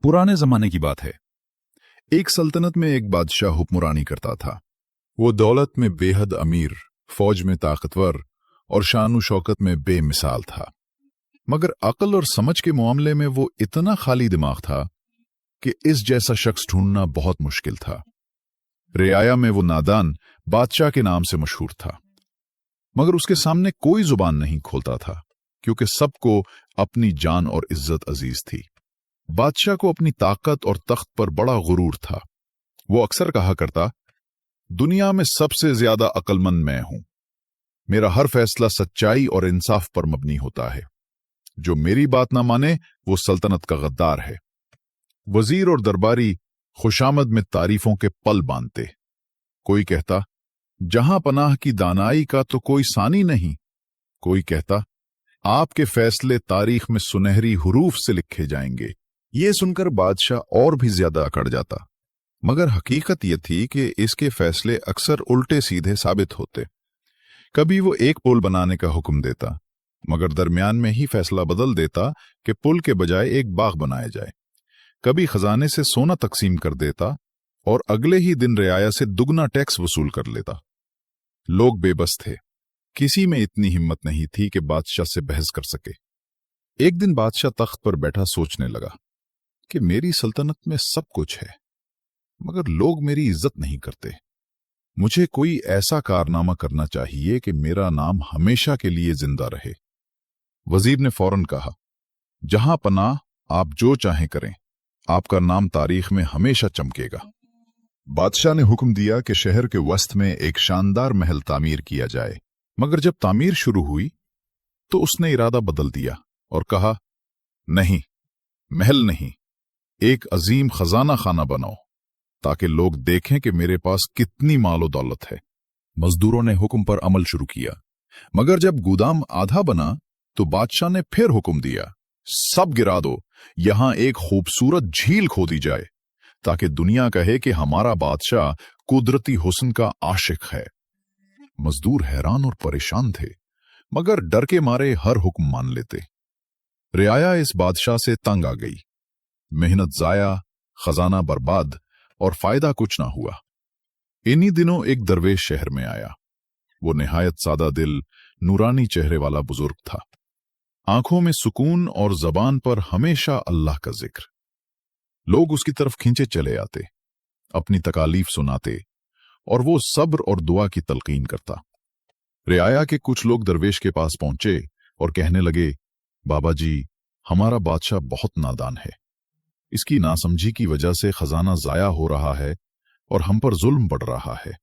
पुराने जमाने की बात है। एक सल्तनत में एक बादशाह हुक्मरानी करता था। वो दौलत में बेहद अमीर, फौज में ताकतवर और शान शौकत में बेमिसाल था। मगर अक्ल और समझ के मामले में वो इतना खाली दिमाग था कि इस जैसा शख्स ढूंढना बहुत मुश्किल था। रियाया में वो नादान बादशाह के नाम से मशहूर था, मगर उसके सामने कोई जुबान नहीं खोलता था, क्योंकि सबको अपनी जान और इज्जत अजीज थी। बादशाह को अपनी ताकत और तख्त पर बड़ा गुरूर था। वो अक्सर कहा करता, दुनिया में सबसे ज्यादा अक्लमंद मैं हूं। मेरा हर फैसला सच्चाई और इंसाफ पर मबनी होता है। जो मेरी बात ना माने वो सल्तनत का गद्दार है। वजीर और दरबारी खुशामद में तारीफों के पल बांधते। कोई कहता, जहां पनाह की दानाई का तो कोई सानी नहीं। कोई कहता, आपके फैसले तारीख में सुनहरी हुरूफ से लिखे जाएंगे। ये सुनकर बादशाह और भी ज्यादा अकड़ जाता, मगर हकीकत यह थी कि इसके फैसले अक्सर उल्टे सीधे साबित होते। कभी वो एक पुल बनाने का हुक्म देता, मगर दरमियान में ही फैसला बदल देता कि पुल के बजाय एक बाग बनाया जाए। कभी खजाने से सोना तकसीम कर देता और अगले ही दिन रियाया से दुगना टैक्स वसूल कर लेता। लोग बेबस थे, किसी में इतनी हिम्मत नहीं थी कि बादशाह से बहस कर सके। एक दिन बादशाह तख्त पर बैठा सोचने लगा कि मेरी सल्तनत में सब कुछ है, मगर लोग मेरी इज्जत नहीं करते। मुझे कोई ऐसा कारनामा करना चाहिए कि मेरा नाम हमेशा के लिए जिंदा रहे। वजीर ने फौरन कहा, जहां पनाह आप जो चाहें करें, आपका नाम तारीख में हमेशा चमकेगा। बादशाह ने हुक्म दिया कि शहर के वस्त में एक शानदार महल तामीर किया जाए, मगर जब तामीर शुरू हुई तो उसने इरादा बदल दिया और कहा, नहीं, महल नहीं, एक अजीम खजाना खाना बनाओ, ताकि लोग देखें कि मेरे पास कितनी मालो दौलत है। मजदूरों ने हुक्म पर अमल शुरू किया, मगर जब गोदाम आधा बना तो बादशाह ने फिर हुक्म दिया, सब गिरा दो, यहां एक खूबसूरत झील खोदी जाए, ताकि दुनिया कहे कि हमारा बादशाह कुदरती हुस्न का आशिक है। मजदूर हैरान और परेशान थे, मगर डर के मारे हर हुक्म मान लेते। रियाया इस बादशाह से तंग आ गई। मेहनत जाया, खजाना बर्बाद और फायदा कुछ ना हुआ। इन्हीं दिनों एक दरवेश शहर में आया। वो निहायत सादा दिल, नूरानी चेहरे वाला बुजुर्ग था। आंखों में सुकून और जबान पर हमेशा अल्लाह का जिक्र। लोग उसकी तरफ खींचे चले आते, अपनी तकालीफ सुनाते और वो सब्र और दुआ की तलकीन करता। रियाया के कुछ लोग दरवेश के पास पहुंचे और कहने लगे, बाबा जी, हमारा बादशाह बहुत नादान है। इसकी नासमझी की वजह से खजाना जाया हो रहा है और हम पर जुल्म बढ़ रहा है।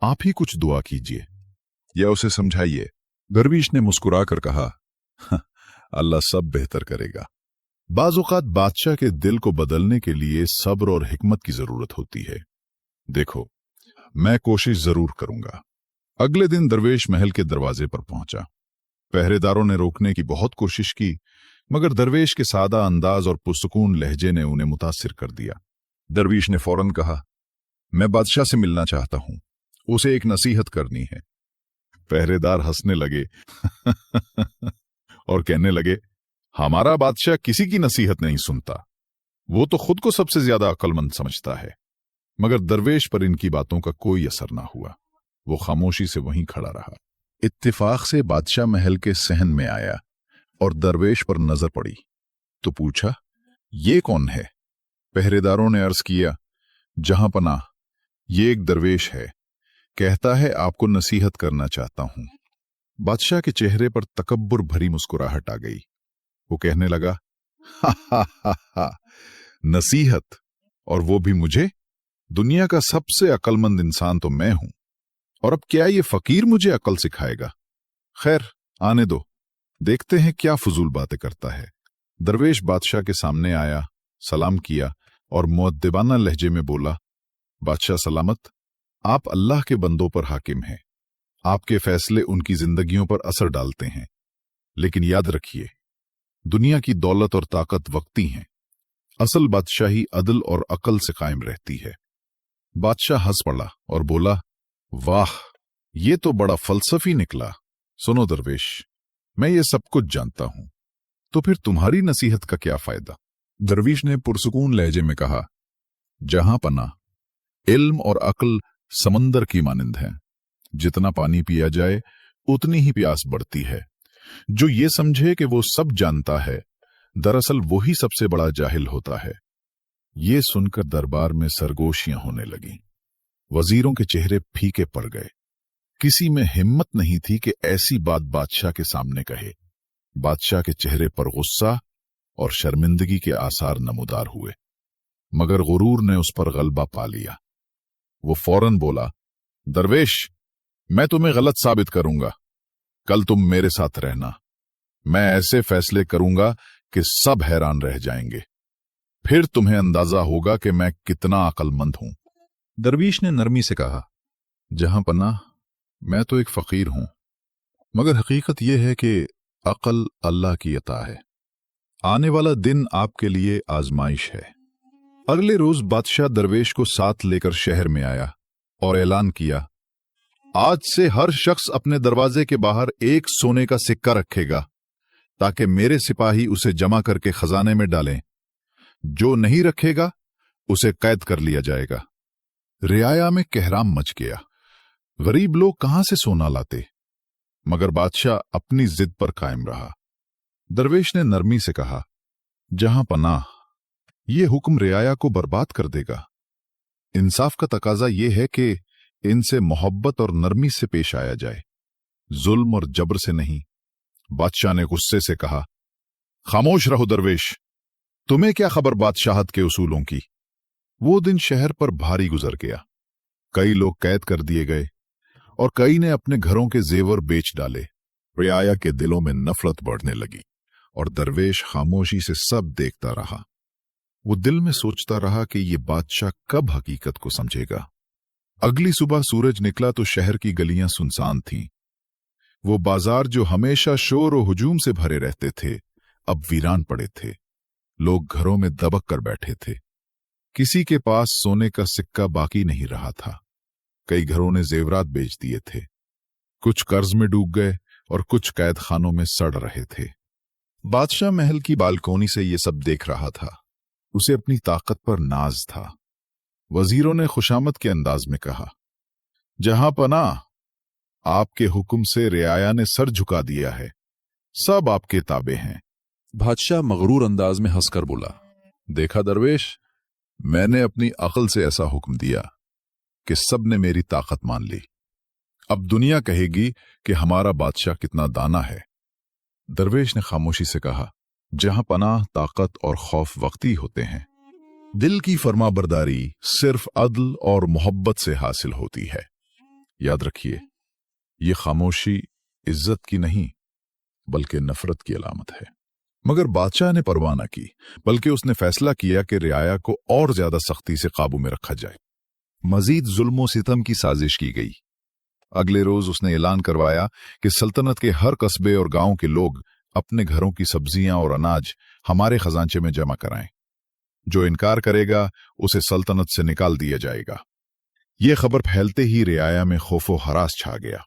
आप ही कुछ दुआ कीजिए या उसे समझाइए। दरवेश ने मुस्कुराकर कहा, अल्लाह सब बेहतर करेगा। बाज़ औक़ात बादशाह के दिल को बदलने के लिए सब्र और हिकमत की जरूरत होती है। देखो, मैं कोशिश जरूर करूंगा। अगले दिन दरवेश महल के दरवाजे पर पहुंचा। पहरेदारों ने रोकने की बहुत कोशिश की, मगर दरवेश के सादा अंदाज और पुरसुकून लहजे ने उन्हें मुतासिर कर दिया। दरवेश ने फौरन कहा, मैं बादशाह से मिलना चाहता हूं, उसे एक नसीहत करनी है। पहरेदार हंसने लगे और कहने लगे, हमारा बादशाह किसी की नसीहत नहीं सुनता, वो तो खुद को सबसे ज्यादा अक्लमंद समझता है। मगर दरवेश पर इनकी बातों का कोई असर ना हुआ। वो खामोशी से वहीं खड़ा रहा। इत्तेफाक से बादशाह महल के सहन में आया और दरवेश पर नजर पड़ी तो पूछा, ये कौन है? पहरेदारों ने अर्ज किया, जहां पनाह, ये एक दरवेश है, कहता है आपको नसीहत करना चाहता हूं। बादशाह के चेहरे पर तकब्बुर भरी मुस्कुराहट आ गई। वो कहने लगा, हा हा हा हा, नसीहत, और वो भी मुझे? दुनिया का सबसे अक्लमंद इंसान तो मैं हूं, और अब क्या ये फकीर मुझे अकल सिखाएगा? खैर, आने दो, देखते हैं क्या फजूल बातें करता है। दरवेश बादशाह के सामने आया, सलाम किया और मुअद्दिबाना लहजे में बोला, बादशाह सलामत, आप अल्लाह के बंदों पर हाकिम हैं। आपके फैसले उनकी जिंदगियों पर असर डालते हैं, लेकिन याद रखिए, दुनिया की दौलत और ताकत वक्ती हैं। असल बादशाही अदल और अकल से कायम रहती है। बादशाह हंस पड़ा और बोला, वाह, ये तो बड़ा फलसफी निकला। सुनो दरवेश, मैं ये सब कुछ जानता हूं, तो फिर तुम्हारी नसीहत का क्या फायदा? दरवीश ने पुरसुकून लहजे में कहा, जहां पना, इल्म और अक्ल समंदर की मानिंद हैं। जितना पानी पिया जाए उतनी ही प्यास बढ़ती है। जो ये समझे कि वो सब जानता है, दरअसल वही सबसे बड़ा जाहिल होता है। ये सुनकर दरबार में सरगोशियां होने लगीं। वजीरों के चेहरे फीके पड़ गए। किसी में हिम्मत नहीं थी कि ऐसी बात बादशाह के सामने कहे। बादशाह के चेहरे पर गुस्सा और शर्मिंदगी के आसार नमूदार हुए, मगर गुरूर ने उस पर गलबा पा लिया। वो फौरन बोला, दरवेश, मैं तुम्हें गलत साबित करूंगा। कल तुम मेरे साथ रहना। मैं ऐसे फैसले करूंगा कि सब हैरान रह जाएंगे। फिर तुम्हें अंदाजा होगा कि मैं कितना अक्लमंद हूं। दरवीश ने नरमी से कहा, जहां पनाह, मैं तो एक फकीर हूं, मगर हकीकत यह है कि अक्ल अल्लाह की अता है। आने वाला दिन आपके लिए आजमाइश है। अगले रोज बादशाह दरवेश को साथ लेकर शहर में आया और ऐलान किया, आज से हर शख्स अपने दरवाजे के बाहर एक सोने का सिक्का रखेगा, ताकि मेरे सिपाही उसे जमा करके खजाने में डालें। जो नहीं रखेगा उसे कैद कर लिया जाएगा। रियाया में कहराम मच गया। गरीब लोग कहां से सोना लाते, मगर बादशाह अपनी जिद पर कायम रहा। दरवेश ने नरमी से कहा, जहां पनाह, यह हुक्म रियाया को बर्बाद कर देगा। इंसाफ का तकाजा यह है कि इनसे मोहब्बत और नरमी से पेश आया जाए, जुल्म और जबर से नहीं। बादशाह ने गुस्से से कहा, खामोश रहो दरवेश, तुम्हें क्या खबर बादशाहत के उसूलों की। वो दिन शहर पर भारी गुजर गया। कई लोग कैद कर दिए गए और कई ने अपने घरों के जेवर बेच डाले। रियाया के दिलों में नफरत बढ़ने लगी और दरवेश खामोशी से सब देखता रहा। वो दिल में सोचता रहा कि ये बादशाह कब हकीकत को समझेगा। अगली सुबह सूरज निकला तो शहर की गलियां सुनसान थीं। वो बाजार जो हमेशा शोर और हुजूम से भरे रहते थे, अब वीरान पड़े थे। लोग घरों में दबक कर बैठे थे। किसी के पास सोने का सिक्का बाकी नहीं रहा था। कई घरों ने जेवरात बेच दिए थे। कुछ कर्ज में डूब गए और कुछ कैद खानों में सड़ रहे थे। बादशाह महल की बालकोनी से ये सब देख रहा था। उसे अपनी ताकत पर नाज था। वजीरों ने खुशामद के अंदाज में कहा, जहां पनाह, आपके हुक्म से रियाया ने सर झुका दिया है। सब आपके ताबे हैं। बादशाह मगरूर अंदाज में हंसकर बोला, देखा दरवेश, मैंने अपनी अक्ल से ऐसा हुक्म दिया कि सब ने मेरी ताकत मान ली। अब दुनिया कहेगी कि हमारा बादशाह कितना दाना है। दरवेश ने खामोशी से कहा, जहां पनाह, ताकत और खौफ वक्ती होते हैं। दिल की फरमाबरदारी सिर्फ अदल और मोहब्बत से हासिल होती है। याद रखिए, ये खामोशी इज्जत की नहीं बल्कि नफरत की अलामत है। मगर बादशाह ने परवाह न की, बल्कि उसने फैसला किया कि रियाया को और ज्यादा सख्ती से काबू में रखा जाए। मजीद जुल्म सितम की साजिश की गई। अगले रोज उसने ऐलान करवाया कि सल्तनत के हर कस्बे और गांव के लोग अपने घरों की सब्जियां और अनाज हमारे खजांचे में जमा कराएं। जो इनकार करेगा उसे सल्तनत से निकाल दिया जाएगा। यह खबर फैलते ही रियाया में खौफो हरास छा गया।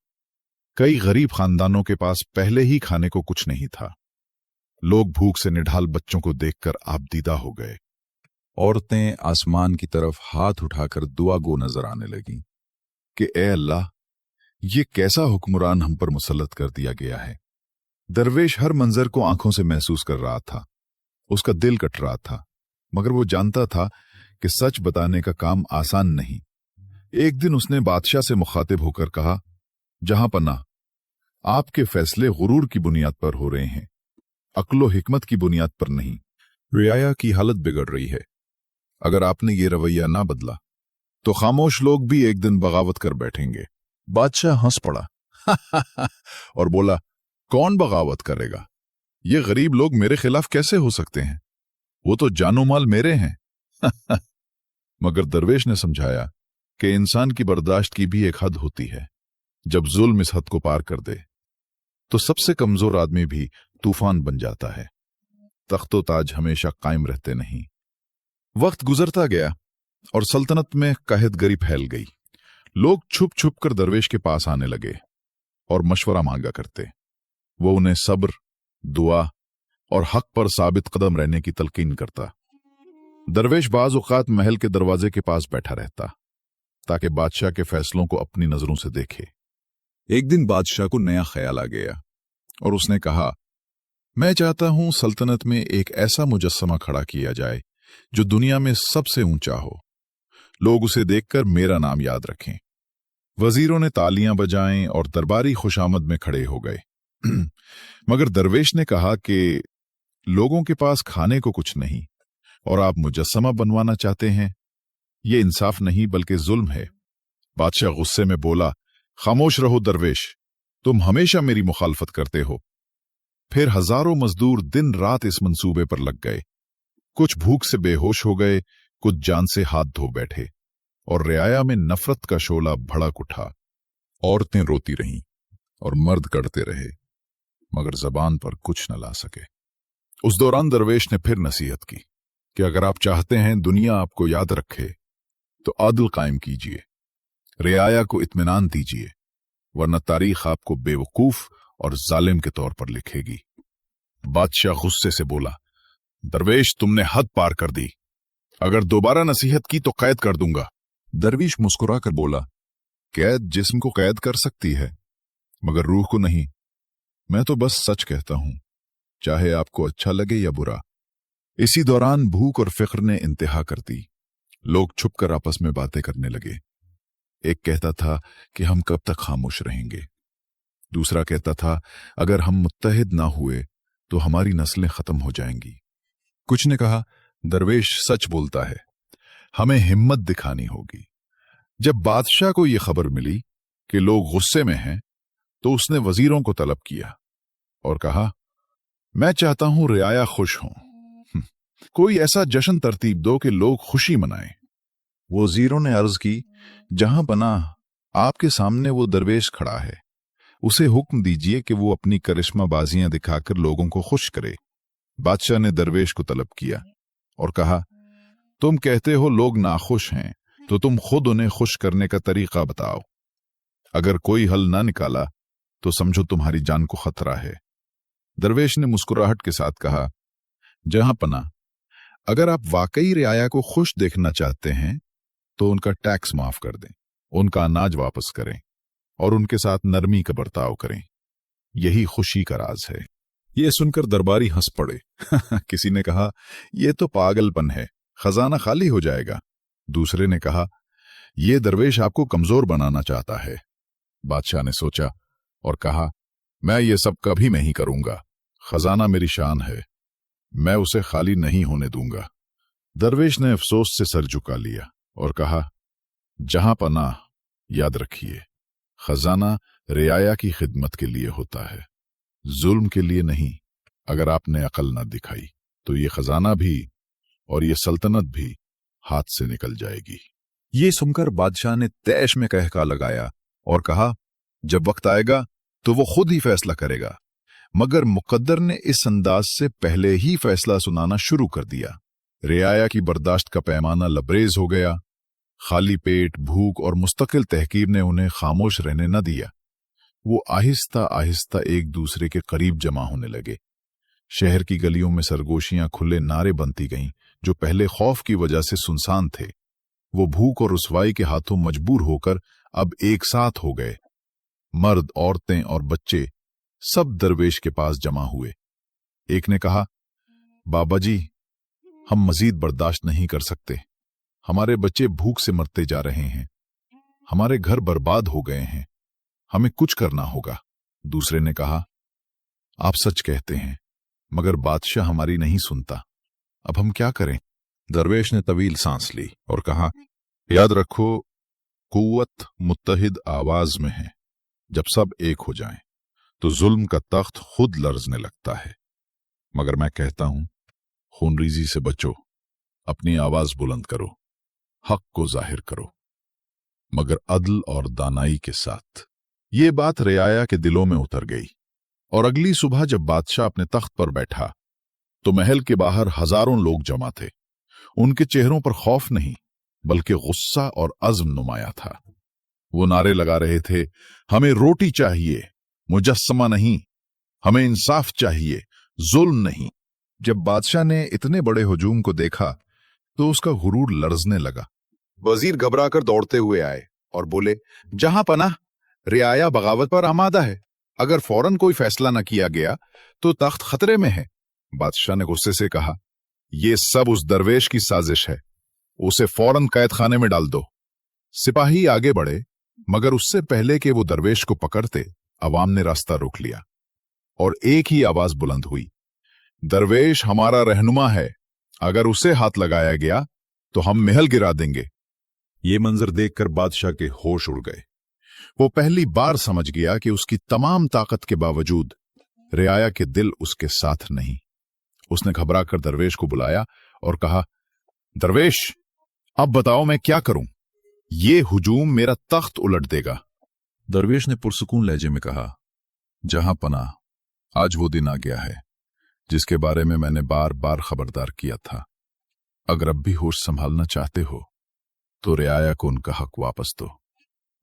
कई गरीब खानदानों के पास पहले ही खाने को कुछ नहीं था। लोग भूख से निढाल बच्चों को देखकर आबदीदा हो गए। औरतें आसमान की तरफ हाथ उठाकर दुआ गो नजर आने लगीं कि ए अल्लाह, ये कैसा हुक्मरान हम पर मुसल्लत कर दिया गया है। दरवेश हर मंजर को आंखों से महसूस कर रहा था। उसका दिल कट रहा था, मगर वो जानता था कि सच बताने का काम आसान नहीं। एक दिन उसने बादशाह से मुखातिब होकर कहा, जहां पनाह, आपके फैसले गुरूर की बुनियाद पर हो रहे हैं, अक्लो हिकमत की बुनियाद पर नहीं। रियाया की हालत बिगड़ रही है। अगर आपने ये रवैया ना बदला तो खामोश लोग भी एक दिन बगावत कर बैठेंगे। बादशाह हंस पड़ा और बोला, कौन बगावत करेगा? ये गरीब लोग मेरे खिलाफ कैसे हो सकते हैं? वो तो जानो माल मेरे हैं। मगर दरवेश ने समझाया कि इंसान की बर्दाश्त की भी एक हद होती है। जब जुल्म इस हद को पार कर दे तो सबसे कमजोर आदमी भी तूफान बन जाता है। तख्तो ताज हमेशा कायम रहते नहीं। वक्त गुजरता गया और सल्तनत में कहतगरी फैल गई। लोग छुप छुप कर दरवेश के पास आने लगे और मशवरा मांगा करते। वो उन्हें सब्र, दुआ और हक पर साबित कदम रहने की तलकीन करता। दरवेश बाज औक़ात महल के दरवाजे के पास बैठा रहता ताकि बादशाह के फैसलों को अपनी नजरों से देखे। एक दिन बादशाह को नया ख्याल आ गया और उसने कहा, मैं चाहता हूं सल्तनत में एक ऐसा मुजस्समा खड़ा किया जाए जो दुनिया में सबसे ऊंचा हो, लोग उसे देखकर मेरा नाम याद रखें। वजीरों ने तालियां बजाएं और दरबारी खुशामद में खड़े हो गए। मगर दरवेश ने कहा कि लोगों के पास खाने को कुछ नहीं और आप मुजस्समा बनवाना चाहते हैं, ये इंसाफ नहीं बल्कि जुल्म है। बादशाह गुस्से में बोला, खामोश रहो दरवेश, तुम हमेशा मेरी मुखालफत करते हो। फिर हजारों मजदूर दिन रात इस मंसूबे पर लग गए। कुछ भूख से बेहोश हो गए, कुछ जान से हाथ धो बैठे और रियाया में नफरत का शोला भड़क उठा। औरतें रोती रहीं और मर्द कड़ते रहे, मगर जबान पर कुछ न ला सके। उस दौरान दरवेश ने फिर नसीहत की कि अगर आप चाहते हैं दुनिया आपको याद रखे तो आदल कायम कीजिए, रियाया को इत्मीनान दीजिए, वरना तारीख आपको बेवकूफ और जालिम के तौर पर लिखेगी। बादशाह गुस्से से बोला, दरवेश तुमने हद पार कर दी, अगर दोबारा नसीहत की तो कैद कर दूंगा। दरवेश मुस्कुराकर बोला, कैद जिस्म को कैद कर सकती है मगर रूह को नहीं। मैं तो बस सच कहता हूं, चाहे आपको अच्छा लगे या बुरा। इसी दौरान भूख और फिक्र ने इंतहा कर दी। लोग छुपकर आपस में बातें करने लगे। एक कहता था कि हम कब तक खामोश रहेंगे, दूसरा कहता था अगर हम मुत्तहिद ना हुए तो हमारी नस्लें खत्म हो जाएंगी। कुछ ने कहा, दरवेश सच बोलता है, हमें हिम्मत दिखानी होगी। जब बादशाह को यह खबर मिली कि लोग गुस्से में हैं तो उसने वजीरों को तलब किया और कहा, मैं चाहता हूं रियाया खुश हों, कोई ऐसा जश्न तरतीब दो कि लोग खुशी मनाएं। वजीरों ने अर्ज की, जहां पनाह आपके सामने वो दरवेश खड़ा है, उसे हुक्म दीजिए कि वो अपनी करिश्मा बाजियां दिखाकर लोगों को खुश करे। बादशाह ने दरवेश को तलब किया और कहा, तुम कहते हो लोग नाखुश हैं, तो तुम खुद उन्हें खुश करने का तरीका बताओ। अगर कोई हल ना निकाला तो समझो तुम्हारी जान को खतरा है। दरवेश ने मुस्कुराहट के साथ कहा, जहां पना, अगर आप वाकई रियाया को खुश देखना चाहते हैं तो उनका टैक्स माफ कर दें, उनका अनाज वापस करें और उनके साथ नरमी का बर्ताव करें। यही खुशी का राज है। ये सुनकर दरबारी हंस पड़े। किसी ने कहा, यह तो पागलपन है, खजाना खाली हो जाएगा। दूसरे ने कहा, यह दरवेश आपको कमजोर बनाना चाहता है। बादशाह ने सोचा और कहा, मैं ये सब कभी नहीं करूंगा, खजाना मेरी शान है, मैं उसे खाली नहीं होने दूंगा। दरवेश ने अफसोस से सर झुका लिया और कहा, जहां पनाह, याद रखिए, खजाना रियाया की खिदमत के लिए होता है, जुल्म के लिए नहीं। अगर आपने अकल न दिखाई तो ये खजाना भी और ये सल्तनत भी हाथ से निकल जाएगी। ये सुनकर बादशाह ने तैश में कहका लगाया और कहा, जब वक्त आएगा तो वो खुद ही फैसला करेगा। मगर मुकद्दर ने इस अंदाज से पहले ही फैसला सुनाना शुरू कर दिया। रियाया की बर्दाश्त का पैमाना लबरेज हो गया। खाली पेट, भूख और मुस्तकिल तहकीर ने उन्हें खामोश रहने न दिया। वो आहिस्ता आहिस्ता एक दूसरे के करीब जमा होने लगे। शहर की गलियों में सरगोशियां खुले नारे बनती गईं, जो पहले खौफ की वजह से सुनसान थे। वो भूख और रुसवाई के हाथों मजबूर होकर अब एक साथ हो गए। मर्द, औरतें और बच्चे सब दरवेश के पास जमा हुए। एक ने कहा, बाबा जी, हम मजीद बर्दाश्त नहीं कर सकते, हमारे बच्चे भूख से मरते जा रहे हैं, हमारे घर बर्बाद हो गए हैं, हमें कुछ करना होगा। दूसरे ने कहा, आप सच कहते हैं, मगर बादशाह हमारी नहीं सुनता, अब हम क्या करें? दरवेश ने तवील सांस ली और कहा, याद रखो, कुव्वत मुत्तहिद आवाज में है। जब सब एक हो जाएं तो जुल्म का तख्त खुद लर्जने लगता है। मगर मैं कहता हूं, खूनरेजी से बचो, अपनी आवाज बुलंद करो, हक को जाहिर करो, मगर अदल और दानाई के साथ। ये बात रियाया के दिलों में उतर गई और अगली सुबह जब बादशाह अपने तख्त पर बैठा तो महल के बाहर हजारों लोग जमा थे। उनके चेहरों पर खौफ नहीं बल्कि गुस्सा और अज़्म नुमाया था। वो नारे लगा रहे थे, हमें रोटी चाहिए, मुजस्समा नहीं, हमें इंसाफ चाहिए, जुल्म नहीं। जब बादशाह ने इतने बड़े हुजूम को देखा तो उसका गुरूर लर्जने लगा। वजीर घबराकर दौड़ते हुए आए और बोले, जहां पनाह, रियाया बगावत पर आमादा है। अगर फौरन कोई फैसला न किया गया तो तख्त खतरे में है। बादशाह ने गुस्से से कहा, यह सब उस दरवेश की साजिश है, उसे फौरन कैद खाने में डाल दो। सिपाही आगे बढ़े, मगर उससे पहले कि वो दरवेश को पकड़ते, अवाम ने रास्ता रोक लिया और एक ही आवाज बुलंद हुई, दरवेश हमारा रहनुमा है, अगर उसे हाथ लगाया गया तो हम महल गिरा देंगे। ये मंजर देखकर बादशाह के होश उड़ गए। वो पहली बार समझ गया कि उसकी तमाम ताकत के बावजूद रियाया के दिल उसके साथ नहीं। उसने घबराकर दरवेश को बुलाया और कहा, दरवेश, अब बताओ मैं क्या करूं? ये हुजूम मेरा तख्त उलट देगा। दरवेश ने पुरसुकून लहजे में कहा, जहां पनाह, आज वो दिन आ गया है जिसके बारे में मैंने बार बार खबरदार किया था। अगर अब भी होश संभालना चाहते हो तो रियाया को उनका हक वापस दो।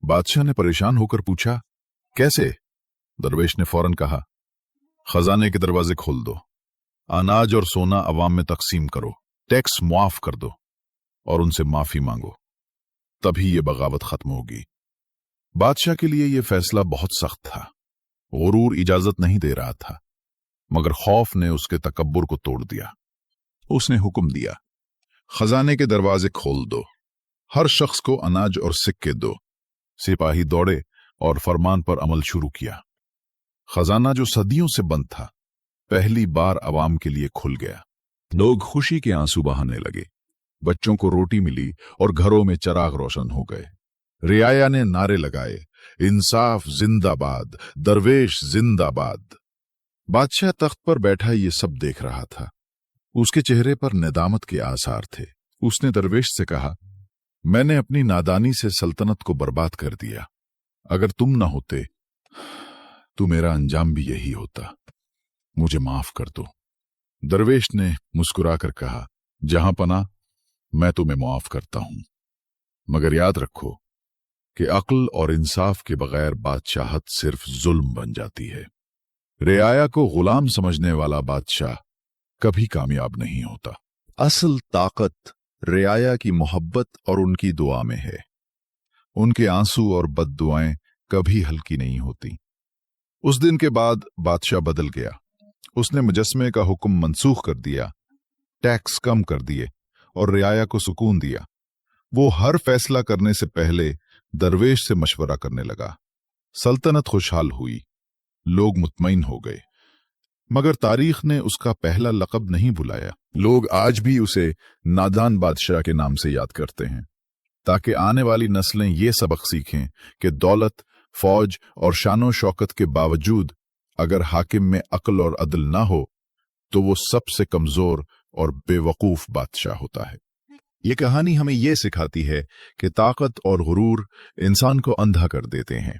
बादशाह ने परेशान होकर पूछा, कैसे? दरवेश ने फौरन कहा, खजाने के दरवाजे खोल दो, अनाज और सोना अवाम में तकसीम करो, टैक्स मुआफ कर दो और उनसे माफी मांगो, तभी ये बगावत खत्म होगी। बादशाह के लिए यह फैसला बहुत सख्त था। गुरूर इजाजत नहीं दे रहा था, मगर खौफ ने उसके तकब्बुर को तोड़ दिया। उसने हुक्म दिया, खजाने के दरवाजे खोल दो, हर शख्स को अनाज और सिक्के दो। सिपाही दौड़े और फरमान पर अमल शुरू किया। खजाना जो सदियों से बंद था, पहली बार अवाम के लिए खुल गया। लोग खुशी के आंसू बहाने लगे, बच्चों को रोटी मिली और घरों में चराग रोशन हो गए। रियाया ने नारे लगाए, इंसाफ जिंदाबाद, दरवेश जिंदाबाद। बादशाह तख्त पर बैठा ये सब देख रहा था। उसके चेहरे पर नेदामत के आसार थे। उसने दरवेश से कहा, मैंने अपनी नादानी से सल्तनत को बर्बाद कर दिया। अगर तुम न होते तो मेरा अंजाम भी यही होता। मुझे माफ कर दो। दरवेश ने मुस्कुराकर कहा, जहां पनाह, मैं तुम्हें माफ करता हूं, मगर याद रखो कि अक्ल और इंसाफ के बगैर बादशाहत सिर्फ जुल्म बन जाती है। रियाया को गुलाम समझने वाला बादशाह कभी कामयाब नहीं होता। असल ताकत रियाया की मोहब्बत और उनकी दुआ में है। उनके आंसू और बद्दुआएं कभी हल्की नहीं होती। उस दिन के बाद बादशाह बदल गया। उसने मुजस्मे का हुक्म मनसूख कर दिया, टैक्स कम कर दिए और रियाया को सुकून दिया। वो हर फैसला करने से पहले दरवेश से मशवरा करने लगा। सल्तनत खुशहाल हुई, लोग मुतमईन हो गए, मगर तारीख ने उसका पहला लक़ब नहीं भुलाया। लोग आज भी उसे नादान बादशाह के नाम से याद करते हैं, ताकि आने वाली नस्लें ये सबक सीखें कि दौलत, फौज और शानो शौकत के बावजूद अगर हाकिम में अक्ल और अदल ना हो तो वो सबसे कमजोर और बेवकूफ बादशाह होता है। ये कहानी हमें ये सिखाती है कि ताकत और गुरूर इंसान को अंधा कर देते हैं,